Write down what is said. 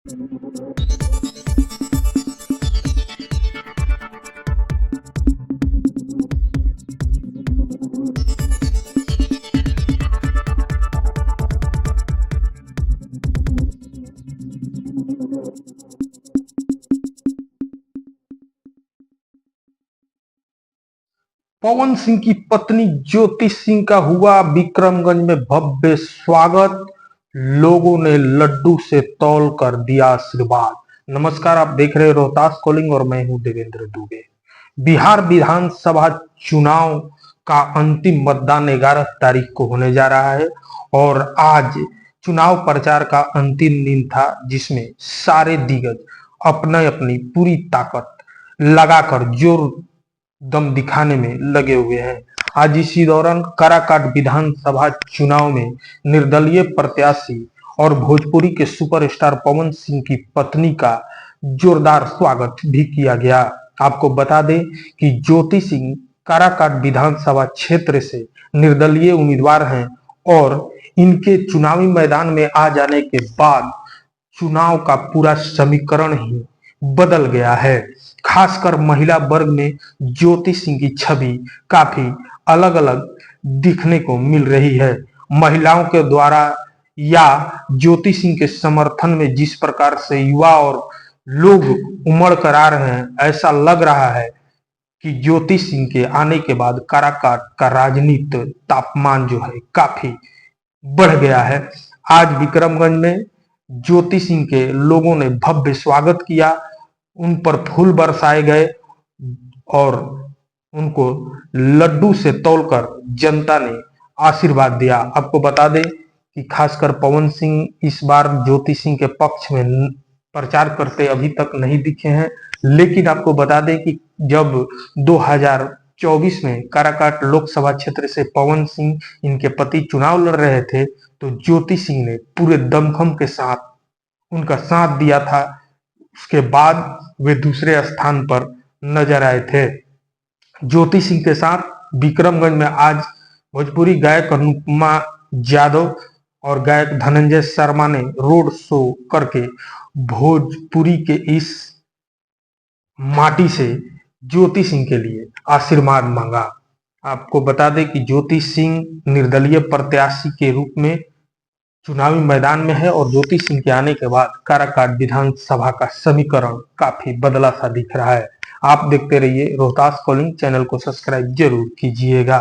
पवन सिंह की पत्नी ज्योति सिंह का हुआ विक्रमगंज में भव्य स्वागत। लोगों ने लड्डू से तौल कर दिया आशीर्वाद। नमस्कार, आप देख रहे हैं रोहतास कॉलिंग और मैं हूं देवेंद्र दुबे। बिहार विधानसभा चुनाव का अंतिम मतदान 11 तारीख को होने जा रहा है और आज चुनाव प्रचार का अंतिम दिन था, जिसमें सारे दिग्गज अपने अपनी पूरी ताकत लगाकर जोर दम दिखाने में लगे हुए हैं। आज इसी दौरान काराकाट विधानसभा चुनाव में निर्दलीय प्रत्याशी और भोजपुरी के सुपरस्टार पवन सिंह की पत्नी का जोरदार स्वागत भी किया गया। आपको बता दें कि ज्योति सिंह काराकाट विधानसभा क्षेत्र से निर्दलीय उम्मीदवार हैं और इनके चुनावी मैदान में आ जाने के बाद चुनाव का पूरा समीकरण ही बदल गया है। खासकर महिला वर्ग में ज्योति सिंह की छवि काफी अलग अलग दिखने को मिल रही है। महिलाओं के द्वारा या ज्योति सिंह के समर्थन में जिस प्रकार से युवा और लोग उमड़ कर आ रहे हैं, ऐसा लग रहा है कि ज्योति सिंह के आने के बाद काराकाट का राजनीतिक तापमान जो है काफी बढ़ गया है। आज विक्रमगंज में ज्योति सिंह के लोगों ने भव्य स्वागत किया, उन पर फूल बरसाए गए और उनको लड्डू से तौलकर जनता ने आशीर्वाद दिया। आपको बता दें कि खासकर पवन सिंह इस बार ज्योति सिंह के पक्ष में प्रचार करते अभी तक नहीं दिखे हैं, लेकिन आपको बता दें कि जब 2024 में काराकाट लोकसभा क्षेत्र से पवन सिंह इनके पति चुनाव लड़ रहे थे, तो ज्योति सिंह ने पूरे दमखम के साथ उनका साथ दिया था। उसके बाद वे दूसरे स्थान पर नजर आए थे। ज्योति सिंह के साथ विक्रमगंज में आज भोजपुरी गायक अनुपमा यादव और गायक धनंजय शर्मा ने रोड शो करके भोजपुरी के इस माटी से ज्योति सिंह के लिए आशीर्वाद मांगा। आपको बता दें कि ज्योति सिंह निर्दलीय प्रत्याशी के रूप में चुनावी मैदान में है और ज्योति सिंह के आने के बाद काराकाट विधानसभा का समीकरण काफी बदला सा दिख रहा है। आप देखते रहिए रोहतास कॉलिंग, चैनल को सब्सक्राइब जरूर कीजिएगा।